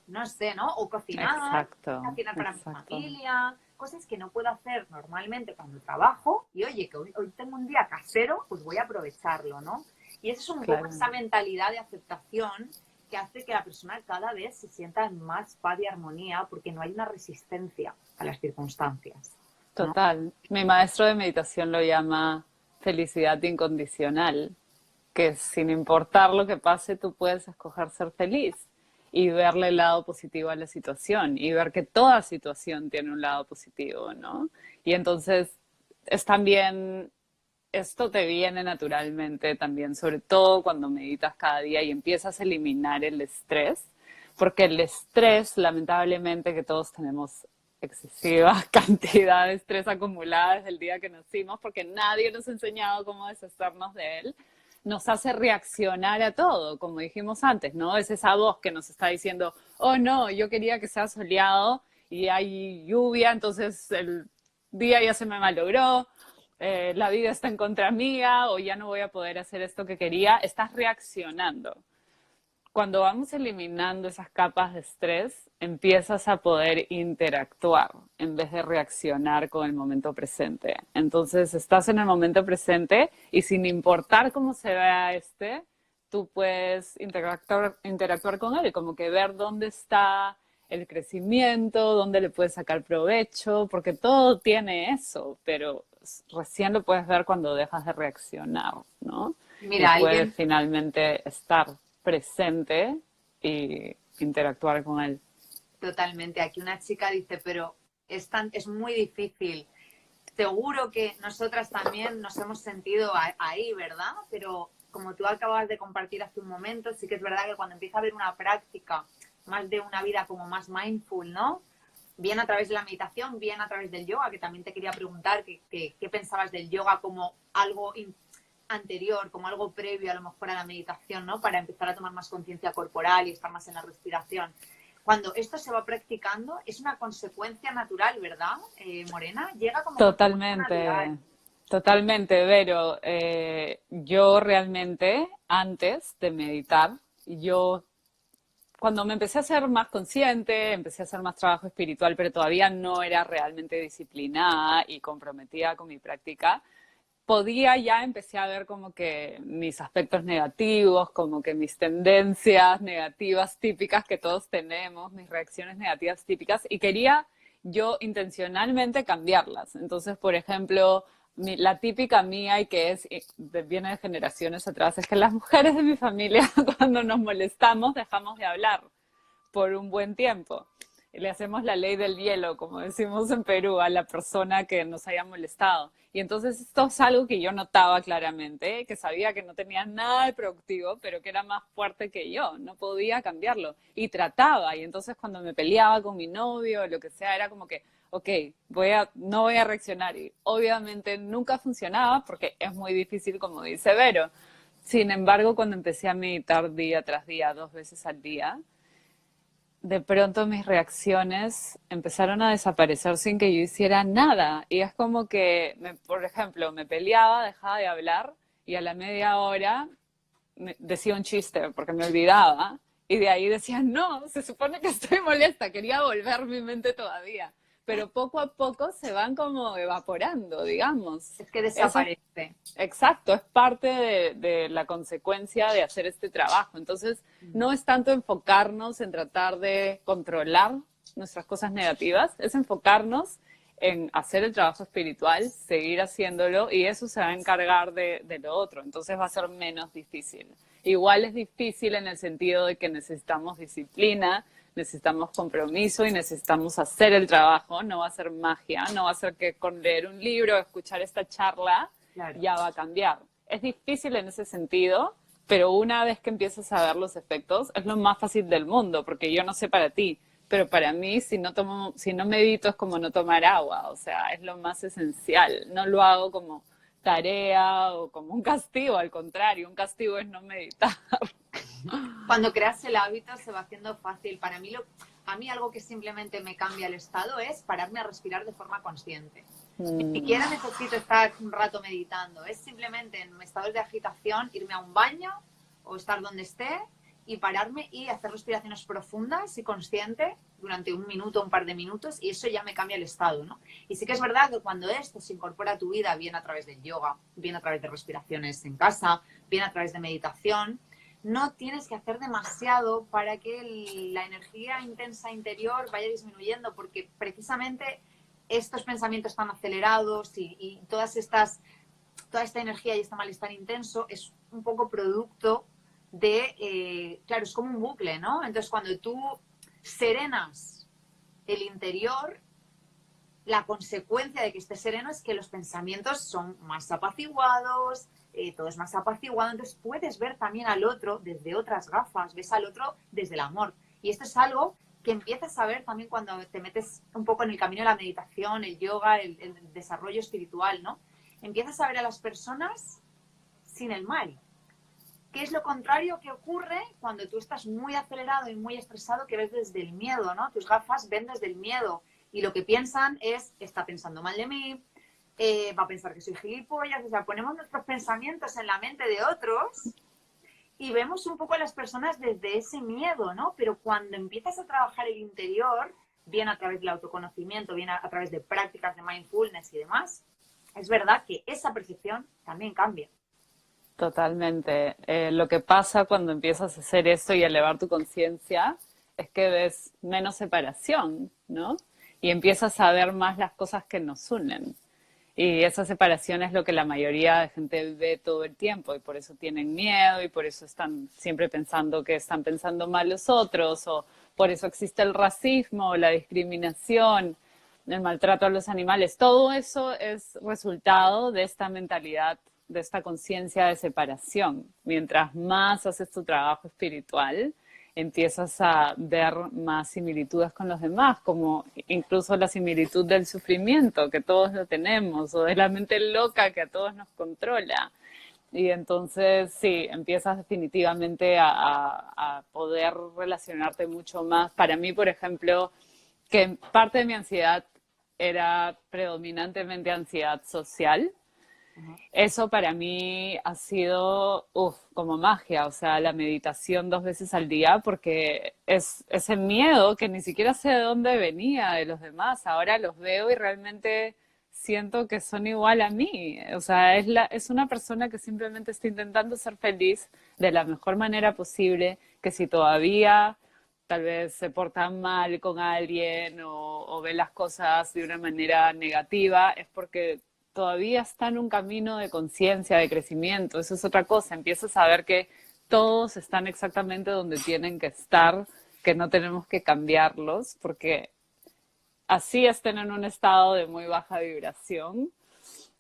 no sé, ¿no? O exacto, cocinar para mi exacto. familia, cosas que no puedo hacer normalmente cuando trabajo y oye, que hoy tengo un día casero, pues voy a aprovecharlo, ¿no? Y eso es un poco Claro. esa mentalidad de aceptación que hace que la persona cada vez se sienta en más paz y armonía porque no hay una resistencia a las circunstancias, ¿no? Total. Mi maestro de meditación lo llama felicidad incondicional, que sin importar lo que pase, tú puedes escoger ser feliz y verle el lado positivo a la situación y ver que toda situación tiene un lado positivo, ¿no? Y entonces es también, esto te viene naturalmente también, sobre todo cuando meditas cada día y empiezas a eliminar el estrés, porque el estrés, lamentablemente, que todos tenemos excesiva cantidad de estrés acumulada desde el día que nacimos, porque nadie nos ha enseñado cómo deshacernos de él, nos hace reaccionar a todo, como dijimos antes, ¿no? Es esa voz que nos está diciendo, oh no, yo quería que sea soleado y hay lluvia, entonces el día ya se me malogró, la vida está en contra mía o ya no voy a poder hacer esto que quería, estás reaccionando. Cuando vamos eliminando esas capas de estrés, empiezas a poder interactuar en vez de reaccionar con el momento presente. Entonces, estás en el momento presente y sin importar cómo se vea tú puedes interactuar con él, como que ver dónde está el crecimiento, dónde le puedes sacar provecho, porque todo tiene eso, pero recién lo puedes ver cuando dejas de reaccionar, ¿no? Y Mira, puedes alguien finalmente estar presente y interactuar con él. totalmente, aquí una chica dice, pero es muy difícil. Seguro que nosotras también nos hemos sentido ahí, ¿verdad? Pero como tú acabas de compartir hace un momento, sí que es verdad que cuando empieza a haber una práctica más de una vida como más mindful, ¿no? Bien a través de la meditación, bien a través del yoga, que también te quería preguntar qué pensabas del yoga como algo anterior, como algo previo a lo mejor a la meditación, ¿no? Para empezar a tomar más conciencia corporal y estar más en la respiración. Cuando esto se va practicando, es una consecuencia natural, ¿verdad, Morena? Llega como consecuencia natural. Totalmente, Vero. Yo realmente, antes de meditar, yo cuando me empecé a ser más consciente, empecé a hacer más trabajo espiritual, pero todavía no era realmente disciplinada y comprometida con mi práctica, podía ya empecé a ver como que mis aspectos negativos, como que mis tendencias negativas típicas que todos tenemos, mis reacciones negativas típicas, y quería yo intencionalmente cambiarlas. Entonces, por ejemplo, la típica mía y que viene de generaciones atrás, es que las mujeres de mi familia cuando nos molestamos dejamos de hablar por un buen tiempo. Le hacemos la ley del hielo, como decimos en Perú, a la persona que nos haya molestado. Y entonces esto es algo que yo notaba claramente, que sabía que no tenía nada de productivo, pero que era más fuerte que yo, no podía cambiarlo. Y trataba, y entonces cuando me peleaba con mi novio o lo que sea, era como que, ok, no voy a reaccionar. Y obviamente nunca funcionaba porque es muy difícil, como dice Vero. Sin embargo, cuando empecé a meditar día tras día, 2 veces al día, de pronto mis reacciones empezaron a desaparecer sin que yo hiciera nada. Y es como que, por ejemplo, me peleaba, dejaba de hablar y a la media hora decía un chiste porque me olvidaba. Y de ahí decía, no, se supone que estoy molesta, quería volver mi mente todavía. Pero poco a poco se van como evaporando, digamos. Es que Eso desaparece. Exacto, es parte de la consecuencia de hacer este trabajo. Entonces, no es tanto enfocarnos en tratar de controlar nuestras cosas negativas, es enfocarnos en hacer el trabajo espiritual, seguir haciéndolo y eso se va a encargar de lo otro. Entonces va a ser menos difícil. Igual es difícil en el sentido de que necesitamos disciplina, necesitamos compromiso y necesitamos hacer el trabajo. No va a ser magia, no va a ser que con leer un libro, escuchar esta charla, Claro. ya va a cambiar. Es difícil en ese sentido, pero una vez que empiezas a ver los efectos, es lo más fácil del mundo, porque yo no sé para ti, pero para mí si no medito es como no tomar agua, o sea, es lo más esencial. No lo hago como tarea o como un castigo, al contrario, un castigo es no meditar. Cuando creas el hábito se va haciendo fácil. A mí algo que simplemente me cambia el estado es pararme a respirar de forma consciente. Ni siquiera necesito estar un rato meditando, es simplemente en estados de agitación irme a un baño o estar donde esté y pararme y hacer respiraciones profundas y consciente durante un minuto, un par de minutos, y eso ya me cambia el estado, ¿no? Y sí que es verdad que cuando esto se incorpora a tu vida, bien a través del yoga, bien a través de respiraciones en casa, bien a través de meditación, no tienes que hacer demasiado para que la energía intensa interior vaya disminuyendo, porque precisamente estos pensamientos tan acelerados y toda esta energía y este malestar intenso es un poco producto claro, es como un bucle, ¿no? Entonces, cuando tú serenas el interior, la consecuencia de que esté sereno es que los pensamientos son más apaciguados, todo es más apaciguado, entonces puedes ver también al otro desde otras gafas, ves al otro desde el amor. Y esto es algo que empiezas a ver también cuando te metes un poco en el camino de la meditación, el yoga, el desarrollo espiritual, ¿no? Empiezas a ver a las personas sin el mal. ¿Qué es lo contrario que ocurre cuando tú estás muy acelerado y muy estresado, que ves desde el miedo, ¿no? Tus gafas ven desde el miedo y lo que piensan es, está pensando mal de mí, va a pensar que soy gilipollas, o sea, ponemos nuestros pensamientos en la mente de otros y vemos un poco a las personas desde ese miedo, ¿no? Pero cuando empiezas a trabajar el interior, bien a través del autoconocimiento, bien a través de prácticas de mindfulness y demás, es verdad que esa percepción también cambia. Totalmente. Lo que pasa cuando empiezas a hacer esto y a elevar tu conciencia es que ves menos separación, ¿no? Y empiezas a ver más las cosas que nos unen. Y esa separación es lo que la mayoría de gente ve todo el tiempo y por eso tienen miedo y por eso están siempre pensando que están pensando mal los otros o por eso existe el racismo, la discriminación, el maltrato a los animales. Todo eso es resultado de esta mentalidad, de esta conciencia de separación. Mientras más haces tu trabajo espiritual, empiezas a ver más similitudes con los demás, como incluso la similitud del sufrimiento, que todos lo tenemos, o de la mente loca que a todos nos controla. Y entonces, sí, empiezas definitivamente a poder relacionarte mucho más. Para mí, por ejemplo, que parte de mi ansiedad era predominantemente ansiedad social. Ujú. Eso para mí ha sido, como magia, o sea, la meditación 2 veces al día, porque es ese miedo que ni siquiera sé de dónde venía de los demás. Ahora los veo y realmente siento que son igual a mí. O sea, es una persona que simplemente está intentando ser feliz de la mejor manera posible, que si todavía tal vez se porta mal con alguien o ve las cosas de una manera negativa, es porque todavía está en un camino de conciencia, de crecimiento. Eso es otra cosa. Empiezas a ver que todos están exactamente donde tienen que estar, que no tenemos que cambiarlos, porque así estén en un estado de muy baja vibración.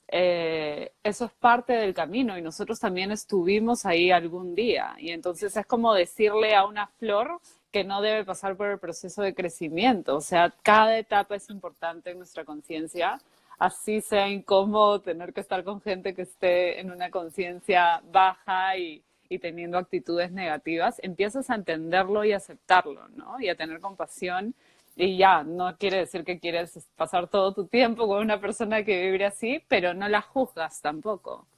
Eso es parte del camino y nosotros también estuvimos ahí algún día. Y entonces es como decirle a una flor que no debe pasar por el proceso de crecimiento. O sea, cada etapa es importante en nuestra conciencia, así sea incómodo tener que estar con gente que esté en una conciencia baja y teniendo actitudes negativas, empiezas a entenderlo y aceptarlo, ¿no? Y a tener compasión. Y ya, no quiere decir que quieres pasar todo tu tiempo con una persona que vibre así, pero no la juzgas tampoco.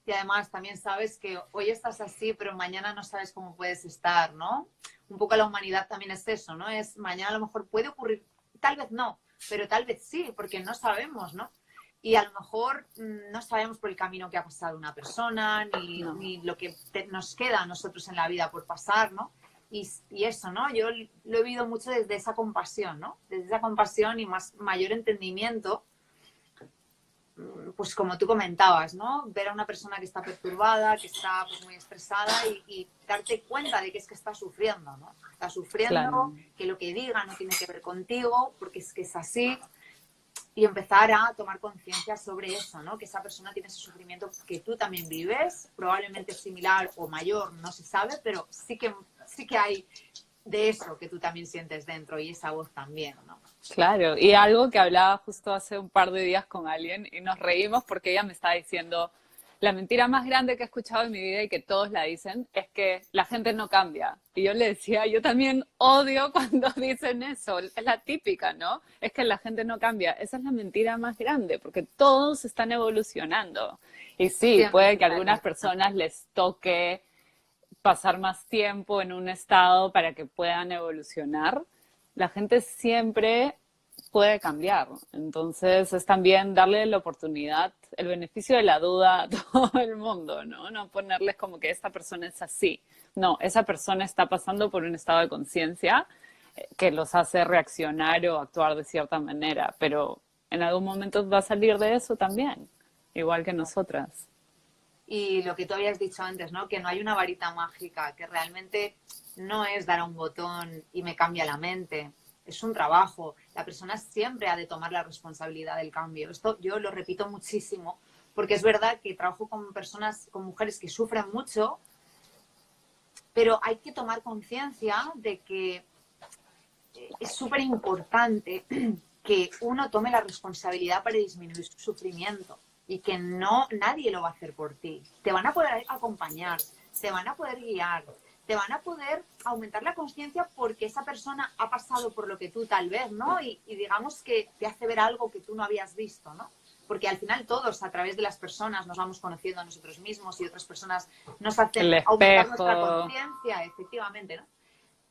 Y además también sabes que hoy estás así, pero mañana no sabes cómo puedes estar, ¿no? Un poco la humanidad también es eso, ¿no? Es mañana a lo mejor puede ocurrir, tal vez no, pero tal vez sí, porque no sabemos, ¿no? Y a lo mejor no sabemos por el camino que ha pasado una persona, No. ni lo que nos queda a nosotros en la vida por pasar, ¿no? Y eso, ¿no? Yo lo he vivido mucho desde esa compasión, ¿no? Desde esa compasión y mayor entendimiento, pues como tú comentabas, ¿no? Ver a una persona que está perturbada, que está pues, muy estresada y darte cuenta de que es que está sufriendo, ¿no? Está Claro, sufriendo, que lo que diga no tiene que ver contigo, porque es que es así. Y empezar a tomar conciencia sobre eso, ¿no? Que esa persona tiene ese sufrimiento que tú también vives, probablemente similar o mayor, no se sabe, pero sí que hay de eso que tú también sientes dentro y esa voz también, ¿no? claro. Y algo que hablaba justo hace un par de días con alguien y nos reímos porque ella me estaba diciendo, la mentira más grande que he escuchado en mi vida y que todos la dicen es que la gente no cambia. Y yo le decía, yo también odio cuando dicen eso. Es la típica, ¿no? Es que la gente no cambia. Esa es la mentira más grande porque todos están evolucionando. Y sí, Siempre puede que a está algunas evolucionando. personas les toque pasar más tiempo en un estado para que puedan evolucionar, la gente siempre puede cambiar. Entonces es también darle la oportunidad, el beneficio de la duda a todo el mundo, ¿no? No ponerles como que esta persona es así. No, esa persona está pasando por un estado de conciencia que los hace reaccionar o actuar de cierta manera, pero en algún momento va a salir de eso también, igual que nosotras. Y lo que tú habías dicho antes, ¿no? Que no hay una varita mágica, que realmente no es dar a un botón y me cambia la mente. Es un trabajo. La persona siempre ha de tomar la responsabilidad del cambio. Esto yo lo repito muchísimo, porque es verdad que trabajo con personas, con mujeres que sufren mucho, pero hay que tomar conciencia de que es súper importante que uno tome la responsabilidad para disminuir su sufrimiento y que no nadie lo va a hacer por ti. Te van a poder acompañar, te van a poder guiar, te van a poder aumentar la conciencia porque esa persona ha pasado por lo que tú tal vez, ¿no? Y digamos que te hace ver algo que tú no habías visto, ¿no? Porque al final todos a través de las personas nos vamos conociendo a nosotros mismos y otras personas nos El hacen aumentar nuestra espejo, conciencia, efectivamente, ¿no?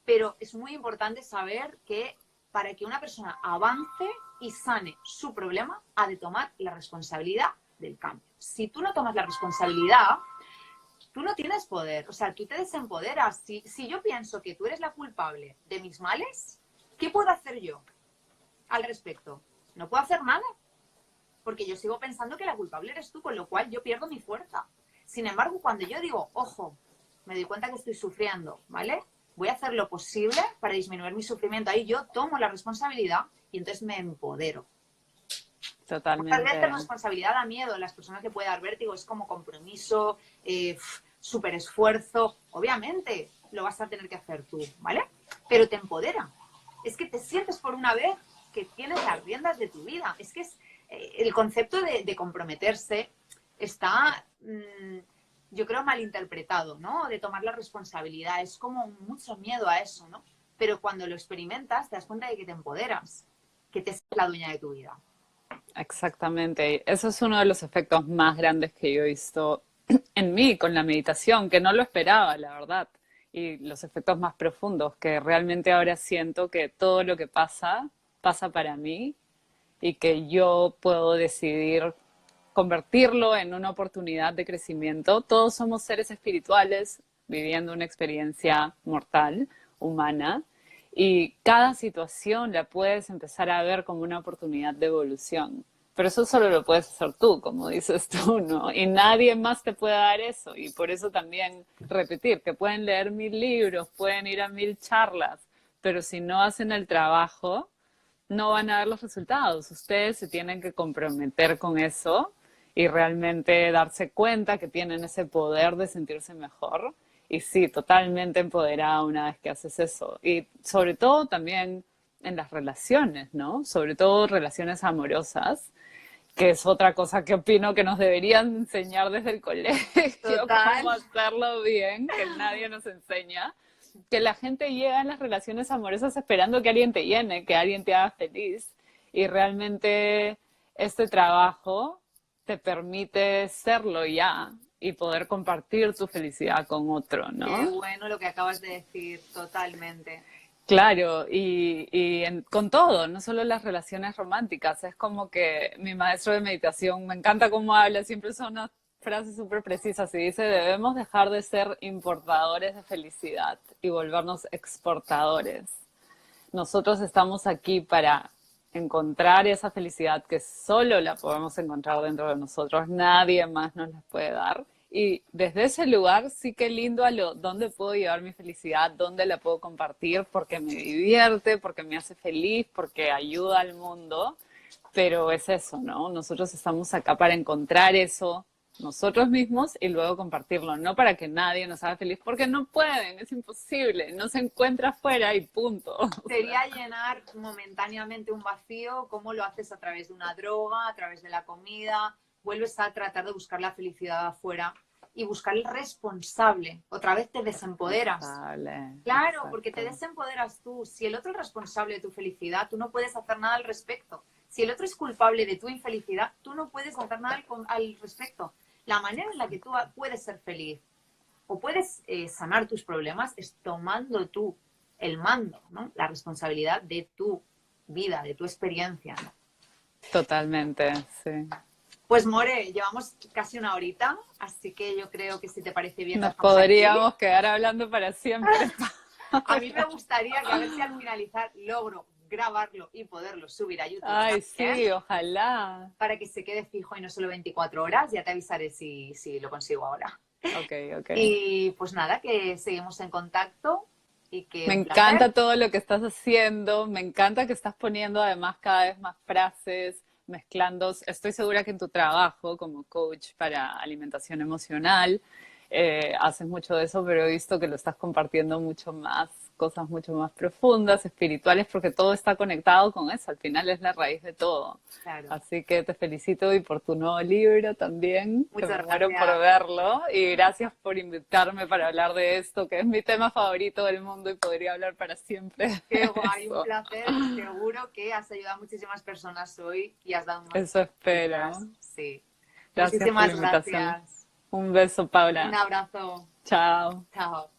Pero es muy importante saber que para que una persona avance y sane su problema, ha de tomar la responsabilidad del cambio. Si tú no tomas la responsabilidad, tú no tienes poder, o sea, tú te desempoderas. Si yo pienso que tú eres la culpable de mis males, ¿qué puedo hacer yo al respecto? No puedo hacer nada, porque yo sigo pensando que la culpable eres tú, con lo cual yo pierdo mi fuerza. Sin embargo, cuando yo digo, ojo, me doy cuenta que estoy sufriendo, ¿vale? Voy a hacer lo posible para disminuir mi sufrimiento. Ahí yo tomo la responsabilidad y entonces me empodero. Muchas veces la totalmente. responsabilidad da miedo. A las personas que puede dar vértigo es como compromiso, súper esfuerzo. Obviamente lo vas a tener que hacer tú, ¿vale? Pero te empodera. Es que te sientes por una vez que tienes las riendas de tu vida. Es que es el concepto de comprometerse está yo creo, malinterpretado, ¿no? De tomar la responsabilidad. Es como mucho miedo a eso, ¿no? Pero cuando lo experimentas, te das cuenta de que te empoderas, que te sientes la dueña de tu vida. Exactamente. Eso es uno de los efectos más grandes que yo he visto en mí con la meditación, que no lo esperaba, la verdad. Y los efectos más profundos, que realmente ahora siento que todo lo que pasa, pasa para mí y que yo puedo decidir convertirlo en una oportunidad de crecimiento. Todos somos seres espirituales viviendo una experiencia mortal, humana, y cada situación la puedes empezar a ver como una oportunidad de evolución. Pero eso solo lo puedes hacer tú, como dices tú, ¿no? Y nadie más te puede dar eso. Y por eso también repetir, que pueden leer 1000 libros, pueden ir a 1000 charlas, pero si no hacen el trabajo, no van a ver los resultados. Ustedes se tienen que comprometer con eso y realmente darse cuenta que tienen ese poder de sentirse mejor. Y sí, totalmente empoderada una vez que haces eso. Y sobre todo también en las relaciones, ¿no? Sobre todo relaciones amorosas, que es otra cosa que opino que nos deberían enseñar desde el colegio, Total. cómo hacerlo bien, que nadie nos enseña. Que la gente llega en las relaciones amorosas esperando que alguien te llene, que alguien te haga feliz. Y realmente este trabajo te permite serlo ya y poder compartir tu felicidad con otro, Qué ¿no? bueno lo que acabas de decir, totalmente. Claro, con todo, no solo las relaciones románticas, es como que mi maestro de meditación, me encanta cómo habla, siempre son unas frases súper precisas y dice, debemos dejar de ser importadores de felicidad y volvernos exportadores. Nosotros estamos aquí para encontrar esa felicidad que solo la podemos encontrar dentro de nosotros, nadie más nos la puede dar. Y desde ese lugar sí que lindo dónde puedo llevar mi felicidad, dónde la puedo compartir, porque me divierte, porque me hace feliz, porque ayuda al mundo. Pero es eso, ¿no? Nosotros estamos acá para encontrar eso nosotros mismos y luego compartirlo, no para que nadie nos haga feliz, porque no pueden, es imposible, no se encuentra afuera y punto. Sería llenar momentáneamente un vacío, como lo haces a través de una droga, a través de la comida, vuelves a tratar de buscar la felicidad afuera y buscar el responsable. Otra vez te desempoderas. Claro, Exacto. porque te desempoderas tú. Si el otro es responsable de tu felicidad, tú no puedes hacer nada al respecto. Si el otro es culpable de tu infelicidad, tú no puedes hacer nada al respecto. La manera en la que tú puedes ser feliz o puedes sanar tus problemas es tomando tú el mando, ¿no? La responsabilidad de tu vida, de tu experiencia, ¿no? Totalmente, sí. Pues More, llevamos casi una horita, así que yo creo que si te parece bien lo Nos dejamos podríamos aquí. quedar hablando para siempre. A mí me gustaría que a ver si al finalizar logro grabarlo y poderlo subir a YouTube Ay, también, sí, ojalá. para que se quede fijo y no solo 24 horas. Ya te avisaré si lo consigo ahora. Ok, ok. Y pues nada, que seguimos en contacto y que Me un placer. encanta todo lo que estás haciendo, me encanta que estás poniendo además cada vez más frases, mezclando, estoy segura que en tu trabajo como coach para alimentación emocional haces mucho de eso, pero he visto que lo estás compartiendo mucho más, cosas mucho más profundas, espirituales, porque todo está conectado con eso, al final es la raíz de todo. Claro. Así que te felicito y por tu nuevo libro también, que Muchas me muero por gracias. verlo, y gracias por invitarme para hablar de esto, que es mi tema favorito del mundo y podría hablar para siempre Qué de guay, un eso. placer. Seguro que has ayudado a muchísimas personas hoy y has dado un montón Eso de espero. pistas. Sí. Gracias por la Muchísimas invitación. gracias. Un beso, Un Paula. abrazo. Chao. Chao.